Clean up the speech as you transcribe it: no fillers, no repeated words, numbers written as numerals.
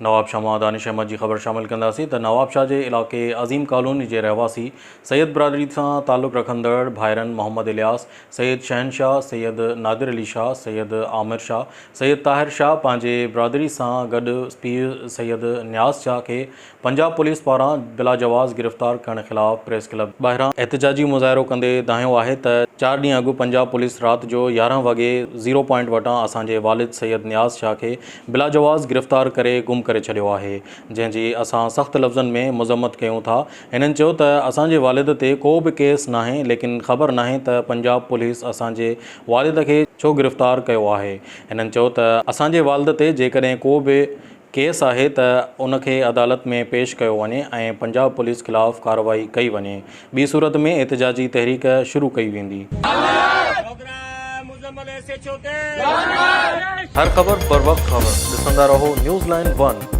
नवाब शाह दानिश अहमद की ख़बर शामिल कंदासीं त नवाब शाह के इलाक़े अज़ीम कॉलोनी के रहवासी सैयद बरादरी से ताल्लुक़ रखंदड़ भाइरन मोहम्मद इलियास, सैयद शहनशाह, सैयद नादिर अली शाह, सैयद आमिर शाह, सैयद ताहिर शाह पंहिंजे बरादरी से गॾु पीर सैयद न्याज़ शाह के पंजाब पुलिस पारां बिला जवाज़ गिरफ़्तार करण ख़िलाफ़ प्रेस क्लब ॿाहिरां एहतजाजी मुज़ाहिरो कंदे दाहियो आहे त 4 ॾींहं अॻु पंजाब पुलिस रात जो 11 वॻे 0 पॉइंट वटां असांजे वालिद सैयद न्याज़ शाह के बिला जवाज़ गिरफ़्तार करे गुम करे छॾियो आहे, जंहिंजी असां सख़्त लफ़्ज़नि में मज़म्मत कयूं था। हिननि चयो त असांजे वालिद ते को बि केस नाहे, लेकिन ख़बर नाहे त पंजाब पुलिस असांजे वालिद खे छो गिरफ़्तार कयो आहे। हिननि चयो त असांजे वालिद ते जेकॾहिं को बि केस आहे त उनखे अदालत में पेश कयो वञे ऐं पंजाब पुलिस ख़िलाफ़ कार्रवाई कई वञे, ॿी सूरत में एहतजाजी तहरीक शुरू कई वेंदी। हर ख़बर बर वक्त ख़बर ॾिसंदा रहो न्यूज़ लाइन 1।